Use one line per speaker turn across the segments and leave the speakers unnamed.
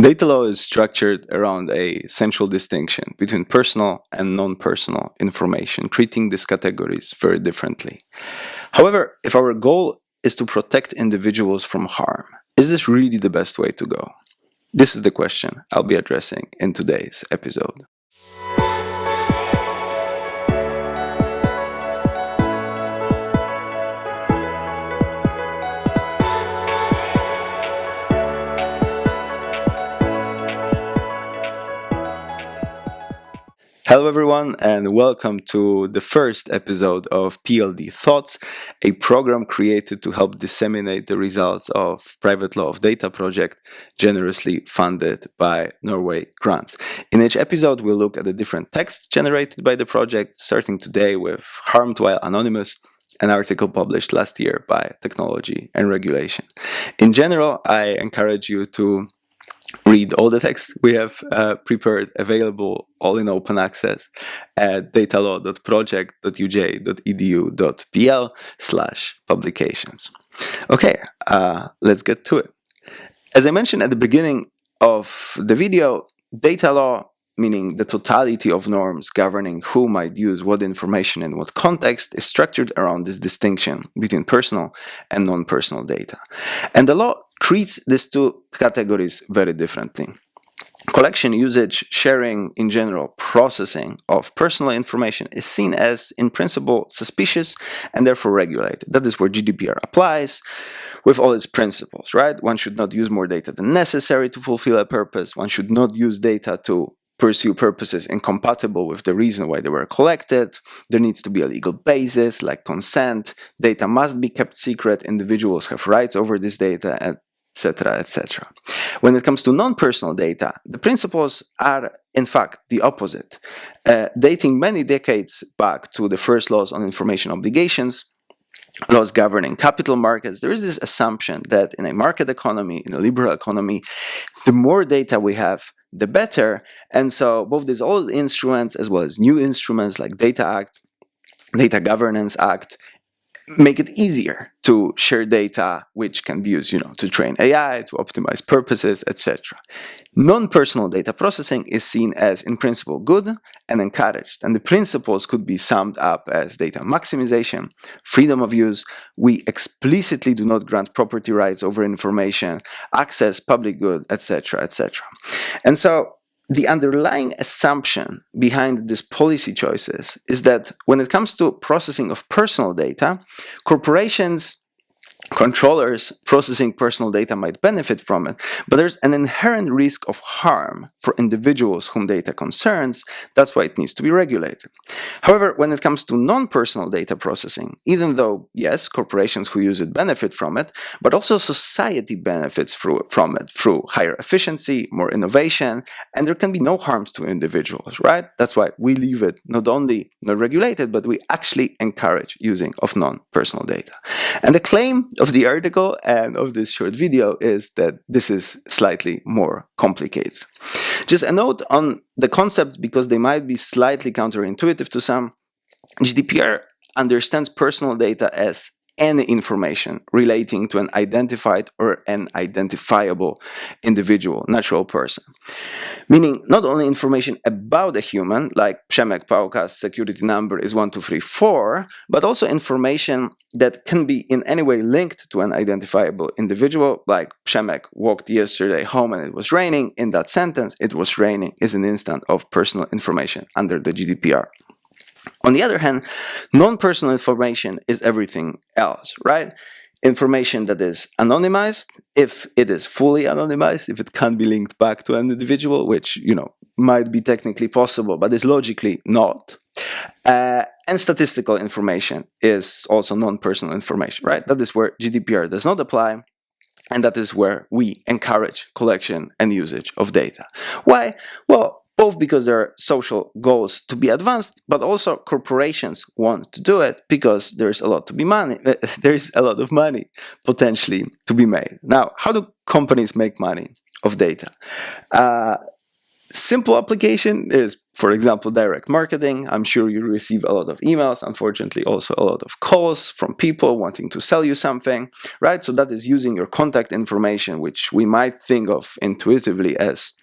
Data law is structured around a central distinction between personal and non-personal information, treating these categories very differently. However, if our goal is to protect individuals from harm, is this really the best way to go? This is the question I'll be addressing in today's episode. Hello everyone and welcome to the first episode of PLD Thoughts, a program created to help disseminate the results of Private Law of Data project generously funded by Norway Grants. In each episode we'll look at the different texts generated by the project, starting today with Harmed While Anonymous, an article published last year by Technology and Regulation. In general, I encourage you to read all the texts we have prepared, available all in open access at datalaw.project.uj.edu.pl/publications. Okay, let's get to it. As I mentioned at the beginning of the video, data law, meaning the totality of norms governing who might use what information in what context, is structured around this distinction between personal and non-personal data. And the law treats these two categories very differently. Collection, usage, sharing, in general, processing of personal information is seen as, in principle, suspicious and therefore regulated. That is where GDPR applies with all its principles, right? One should not use more data than necessary to fulfill a purpose. One should not use data to pursue purposes incompatible with the reason why they were collected. There needs to be a legal basis, like consent. Data must be kept secret. Individuals have rights over this data, etc., etc. When it comes to non-personal data, the principles are, in fact, the opposite. Dating many decades back to the first laws on information obligations, laws governing capital markets, there is this assumption that in a market economy, in a liberal economy, the more data we have, the better. And so both these old instruments as well as new instruments like Data Act, Data Governance Act, make it easier to share data, which can be used, to train AI, to optimize purposes, etc. Non-personal data processing is seen as, in principle, good and encouraged. And the principles could be summed up as data maximization, freedom of use. We explicitly do not grant property rights over information, access, public good, etc., etc. And so the underlying assumption behind these policy choices is that when it comes to processing of personal data, corporations, controllers processing personal data might benefit from it, but there's an inherent risk of harm for individuals whom data concerns. That's why it needs to be regulated. However, when it comes to non-personal data processing, even though, yes, corporations who use it benefit from it, but also society benefits from it through higher efficiency, more innovation, and there can be no harms to individuals, right? That's why we leave it not only not regulated, but we actually encourage using of non-personal data. And the claim of the article and of this short video is that this is slightly more complicated. Just a note on the concepts, because they might be slightly counterintuitive to some. GDPR understands personal data as any information relating to an identified or an identifiable individual, natural person. Meaning not only information about a human, like Przemek Pałka's security number is 1234, but also information that can be in any way linked to an identifiable individual, like Przemek walked yesterday home and it was raining. In that sentence, it was raining is an instant of personal information under the GDPR. On the other hand, non-personal information is everything else, right? Information that is anonymized, if it is fully anonymized, if it can't be linked back to an individual, which, might be technically possible, but is logically not. And statistical information is also non-personal information, right? That is where GDPR does not apply. And that is where we encourage collection and usage of data. Why? Well, both because there are social goals to be advanced, but also corporations want to do it because there's a lot of money potentially to be made. Now, how do companies make money of data? simple application is, for example, direct marketing. I'm sure you receive a lot of emails, unfortunately also a lot of calls from people wanting to sell you something, right? So that is using your contact information, which we might think of intuitively as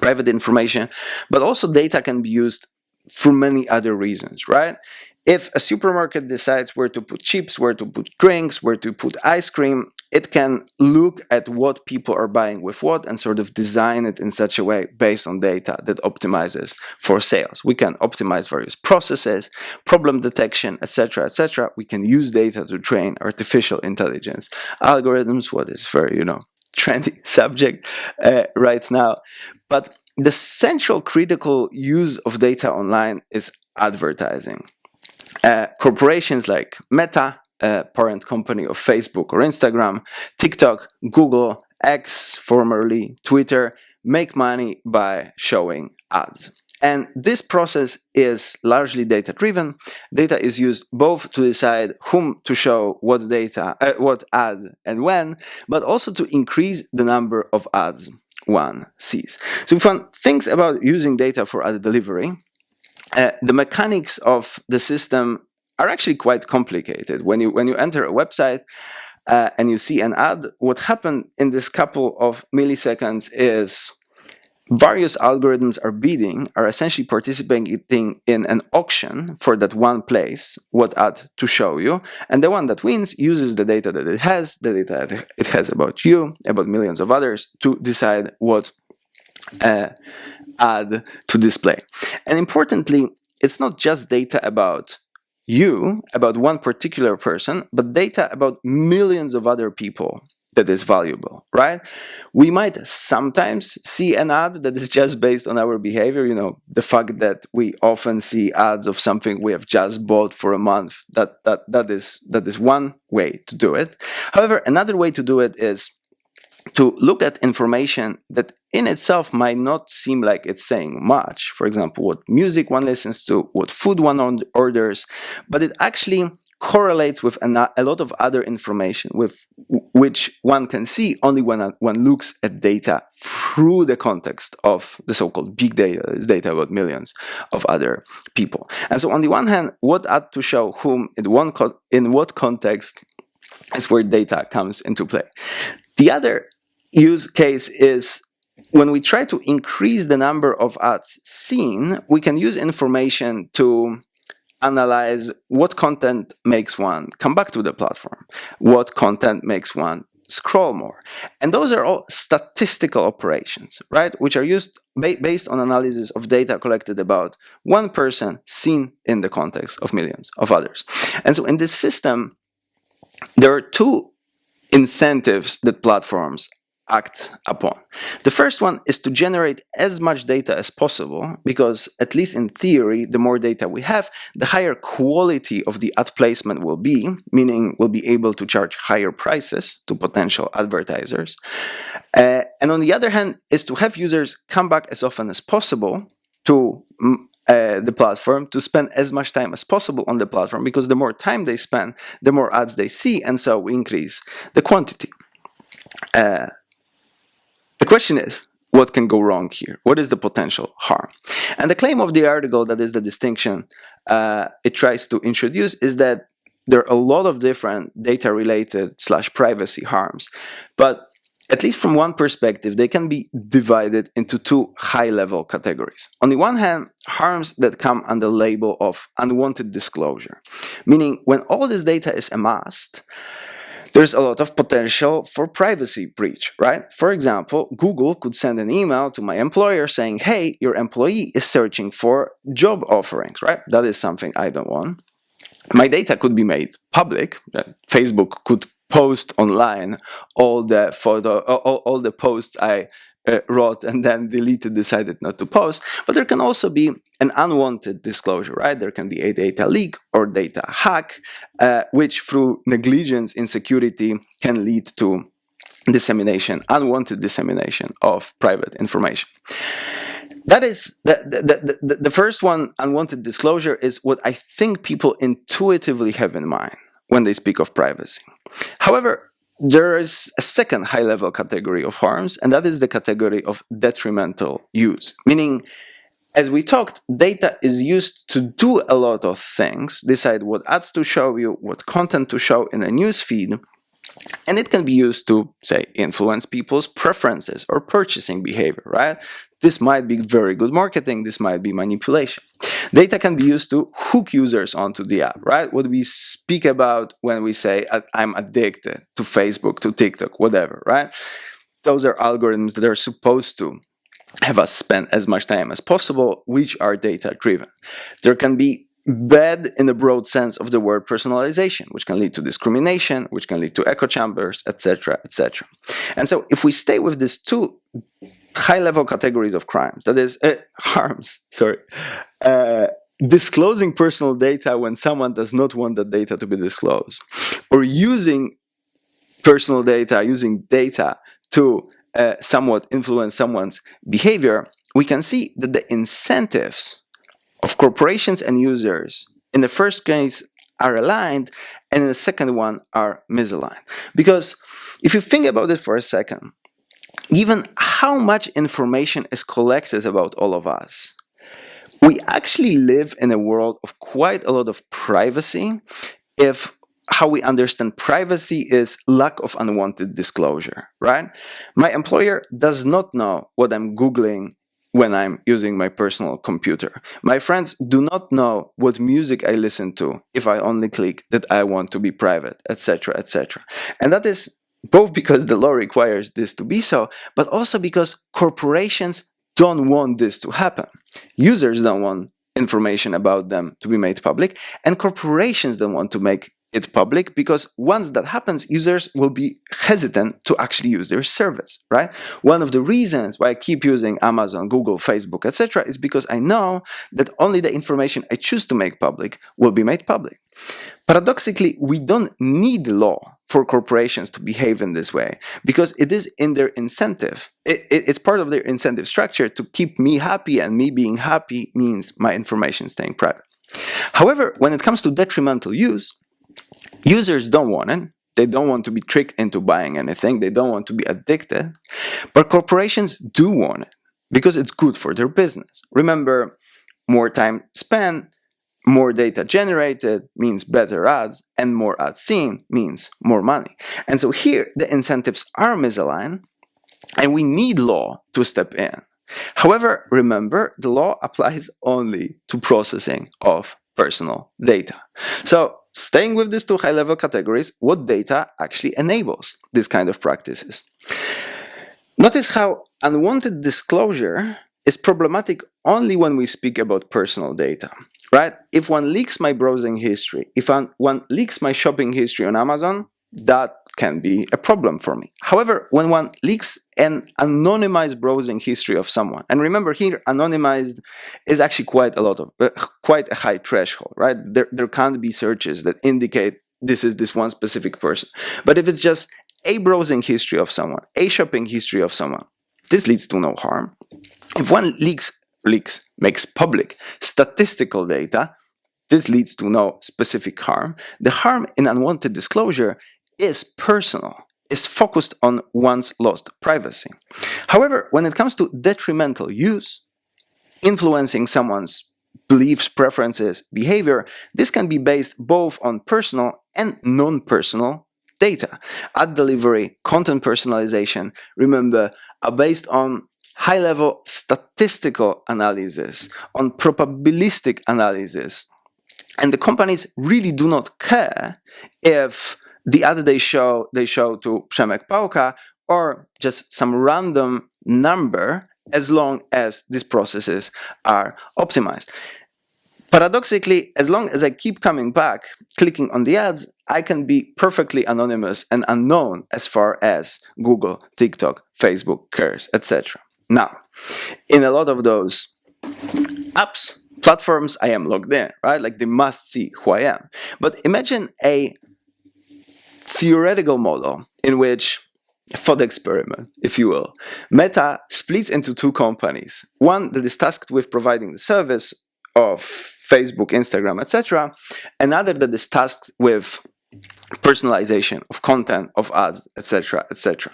private information, but also data can be used for many other reasons, right? If a supermarket decides where to put chips, where to put drinks, where to put ice cream, it can look at what people are buying with what and sort of design it in such a way based on data that optimizes for sales. We can optimize various processes, problem detection, etc., etc. We can use data to train artificial intelligence algorithms, what is very, trendy subject right now. But the central critical use of data online is advertising. Corporations like Meta, parent company of Facebook or Instagram, TikTok, Google, X, formerly Twitter, make money by showing ads. And this process is largely data-driven. Data is used both to decide whom to show what ad and when, but also to increase the number of ads one sees. So if one thinks about using data for ad delivery, the mechanics of the system are actually quite complicated. When you enter a website and you see an ad, what happened in this couple of milliseconds is various algorithms are essentially participating in an auction for that one place, what ad to show you, and the one that wins uses the data that it has, the data it has about you, about millions of others, to decide what ad to display. And importantly, it's not just data about you, about one particular person, but data about millions of other people that is valuable, right? We might sometimes see an ad that is just based on our behavior, the fact that we often see ads of something we have just bought for a month. That is one way to do it. However, another way to do it is to look at information that in itself might not seem like it's saying much. For example, what music one listens to, what food one orders, but it actually correlates with a lot of other information with which one can see only when one looks at data through the context of the so-called big data, is data about millions of other people. And so on the one hand, what ad to show whom in what context is where data comes into play. The other use case is when we try to increase the number of ads seen, we can use information to analyze what content makes one come back to the platform, what content makes one scroll more. And those are all statistical operations, right, which are used based on analysis of data collected about one person seen in the context of millions of others. And so in this system, there are two incentives that platforms act upon. The first one is to generate as much data as possible, because at least in theory, the more data we have, the higher quality of the ad placement will be, meaning we'll be able to charge higher prices to potential advertisers. And on the other hand, is to have users come back as often as possible to the platform, to spend as much time as possible on the platform, because the more time they spend, the more ads they see, and so we increase the quantity. The question is, what can go wrong here? What is the potential harm? And the claim of the article, that is the distinction it tries to introduce, is that there are a lot of different data-related / privacy harms, but at least from one perspective, they can be divided into two high-level categories. On the one hand, harms that come under the label of unwanted disclosure, meaning when all this data is amassed, there's a lot of potential for privacy breach, right? For example, Google could send an email to my employer saying, hey, your employee is searching for job offerings, right? That is something I don't want. My data could be made public. Facebook could post online all the posts I wrote and then decided not to post. But there can also be an unwanted disclosure, right? There can be a data leak or data hack, which through negligence, insecurity, can lead to unwanted dissemination of private information. That is the first one. Unwanted disclosure is what I think people intuitively have in mind when they speak of privacy. However, there is a second high-level category of harms, and that is the category of detrimental use. Meaning, as we talked, data is used to do a lot of things, decide what ads to show you, what content to show in a news feed, and it can be used to, say, influence people's preferences or purchasing behavior, right? This might be very good marketing, this might be manipulation. Data can be used to hook users onto the app, right? What we speak about when we say, I'm addicted to Facebook, to TikTok, whatever, right? Those are algorithms that are supposed to have us spend as much time as possible, which are data-driven. There can be bad in the broad sense of the word personalization, which can lead to discrimination, which can lead to echo chambers, etc., etc. And so if we stay with these two high-level categories of crimes, that is, harms, disclosing personal data when someone does not want the data to be disclosed, or using personal data, using data to somewhat influence someone's behavior, we can see that the incentives of corporations and users in the first case are aligned, and in the second one are misaligned. Because if you think about it for a second, given how much information is collected about all of us, we actually live in a world of quite a lot of privacy if how we understand privacy is lack of unwanted disclosure, right? My employer does not know what I'm Googling when I'm using my personal computer. My friends do not know what music I listen to if I only click that I want to be private, etc., etc. And that is both because the law requires this to be so, but also because corporations don't want this to happen. Users don't want information about them to be made public, and corporations don't want to make it public, because once that happens, users will be hesitant to actually use their service, right? One of the reasons why I keep using Amazon, Google, Facebook, etc. is because I know that only the information I choose to make public will be made public. Paradoxically, we don't need law for corporations to behave in this way, because it is in their incentive. It's part of their incentive structure to keep me happy, and me being happy means my information staying private. However, when it comes to detrimental use, users don't want it. They don't want to be tricked into buying anything. They don't want to be addicted. But corporations do want it because it's good for their business. Remember, more time spent, more data generated means better ads, and more ads seen means more money. And so here, the incentives are misaligned, and we need law to step in. However, remember, the law applies only to processing of personal data. So, staying with these two high-level categories, what data actually enables this kind of practices? Notice how unwanted disclosure is problematic only when we speak about personal data, right? If one leaks my browsing history, if one leaks my shopping history on Amazon, that can be a problem for me. However, when one leaks an anonymized browsing history of someone, and remember here, anonymized is actually quite a high threshold, right? There can't be searches that indicate this is this one specific person. But if it's just a browsing history of someone, a shopping history of someone, this leads to no harm. If one makes public statistical data, this leads to no specific harm. The harm in unwanted disclosure is personal, is focused on one's lost privacy. However, when it comes to detrimental use, influencing someone's beliefs, preferences, behavior, this can be based both on personal and non-personal data. Ad delivery, content personalization, remember, are based on high-level statistical analysis, on probabilistic analysis. And the companies really do not care if the ad they show to Przemek Pałka or just some random number, as long as these processes are optimized. Paradoxically, as long as I keep coming back, clicking on the ads, I can be perfectly anonymous and unknown as far as Google, TikTok, Facebook cares, etc. Now, in a lot of those apps, platforms, I am logged in, right? Like they must see who I am. But imagine a theoretical model in which, a thought experiment, if you will, Meta splits into two companies. One that is tasked with providing the service of Facebook, Instagram, etc. Another that is tasked with personalization of content, of ads, etc., etc.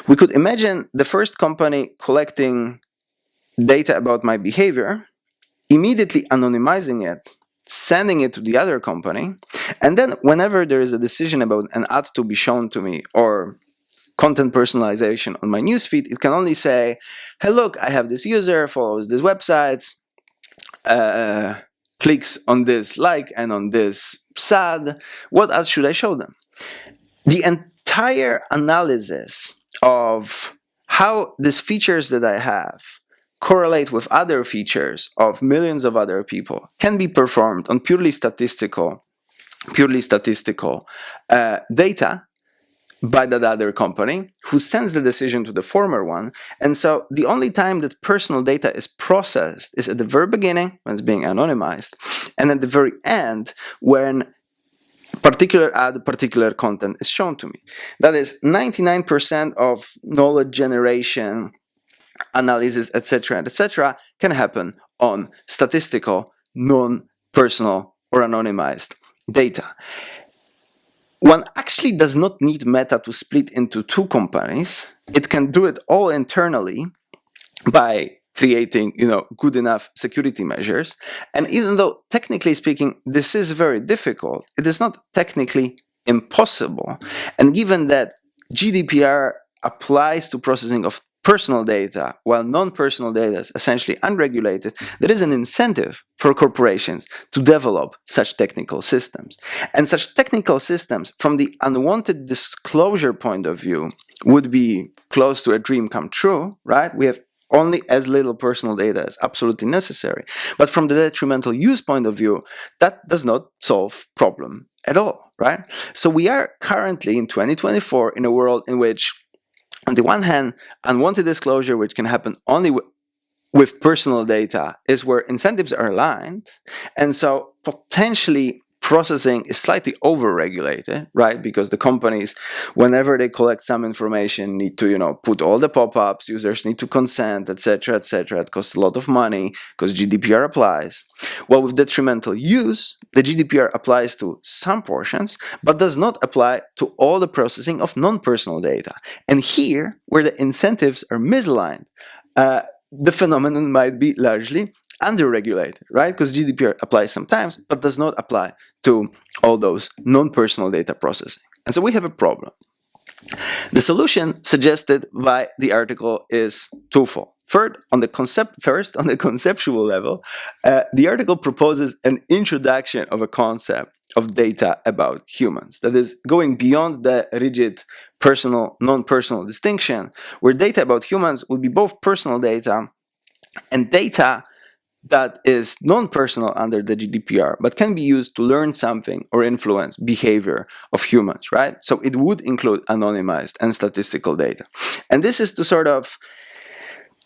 We could imagine the first company collecting data about my behavior, immediately anonymizing it, sending it to the other company, and then whenever there is a decision about an ad to be shown to me or content personalization on my newsfeed, it can only say, hey, look, I have this user, follows these websites, clicks on this like and on this sad, what ads should I show them? The entire analysis of how these features that I have correlate with other features of millions of other people can be performed on purely statistical data by that other company, who sends the decision to the former one. And so the only time that personal data is processed is at the very beginning, when it's being anonymized, and at the very end, when particular ad, particular content is shown to me. That is 99% of knowledge generation, analysis, etc., can happen on statistical, non-personal, or anonymized data. One actually does not need Meta to split into two companies. It can do it all internally by creating, good enough security measures. And even though technically speaking, this is very difficult, it is not technically impossible. And given that GDPR applies to processing of personal data, while non-personal data is essentially unregulated, there is an incentive for corporations to develop such technical systems. And such technical systems, from the unwanted disclosure point of view, would be close to a dream come true, right? We have only as little personal data as absolutely necessary. But from the detrimental use point of view, that does not solve problem at all, right? So we are currently in 2024 in a world in which, on the one hand, unwanted disclosure, which can happen only with personal data, is where incentives are aligned. And so potentially processing is slightly over-regulated, right? Because the companies, whenever they collect some information, need to, put all the pop-ups, users need to consent, etc., etc. It costs a lot of money because GDPR applies. Well, with detrimental use, the GDPR applies to some portions, but does not apply to all the processing of non-personal data. And here, where the incentives are misaligned, the phenomenon might be largely under-regulated, right? Because GDPR applies sometimes, but does not apply to all those non-personal data processing. And so we have a problem. The solution suggested by the article is twofold. First, on the conceptual level, the article proposes an introduction of a concept of data about humans. That is, going beyond the rigid personal, non-personal distinction, where data about humans would be both personal data and data that is non-personal under the GDPR, but can be used to learn something or influence behavior of humans, right? So it would include anonymized and statistical data. And this is to sort of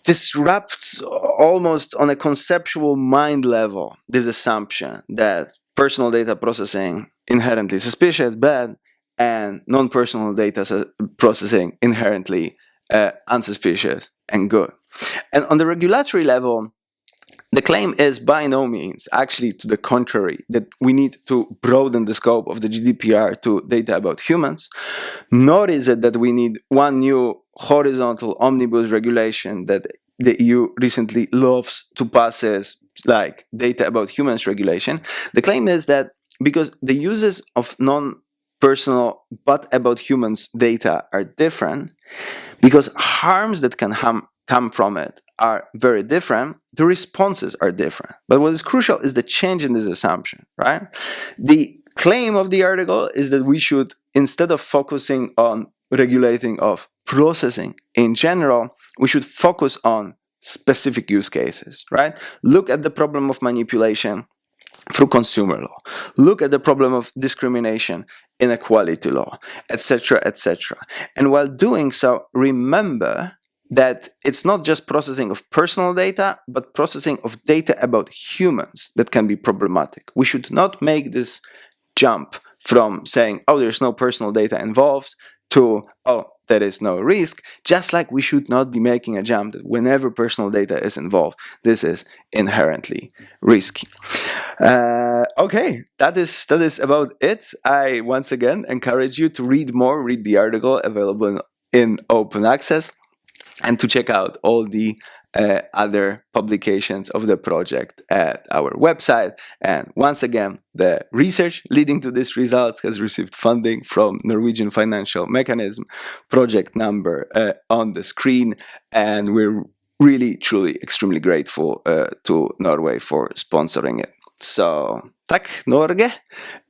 disrupt, almost on a conceptual mind level, this assumption that personal data processing inherently suspicious, bad, and non-personal data processing inherently unsuspicious and good. And on the regulatory level, the claim is by no means actually to the contrary, that we need to broaden the scope of the GDPR to data about humans, nor is it that we need one new horizontal omnibus regulation that the EU recently loves to pass as like data about humans regulation. The claim is that because the uses of non-personal but about humans data are different, because harms that can come from it are very different, the responses are different. But what is crucial is the change in this assumption, right? The claim of the article is that we should, instead of focusing on regulating of processing in general, we should focus on specific use cases, right? Look at the problem of manipulation through consumer law. Look at the problem of discrimination, inequality law, etc., etc. And while doing so, remember that it's not just processing of personal data, but processing of data about humans that can be problematic. We should not make this jump from saying, oh, there's no personal data involved, to, oh, there is no risk, just like we should not be making a jump that whenever personal data is involved, this is inherently risky. Okay, that is about it. I once again encourage you to read the article available in open access, and to check out all the other publications of the project at our website. And once again, the research leading to these results has received funding from Norwegian Financial Mechanism, project number on the screen, and we're really, truly, extremely grateful to Norway for sponsoring it. So, tack Norge,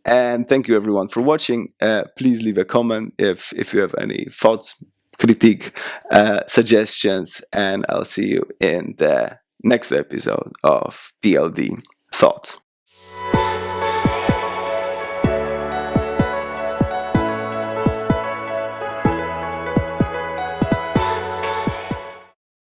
and thank you everyone for watching. Please leave a comment if you have any thoughts, critique, suggestions, and I'll see you in the next episode of PLD Thoughts.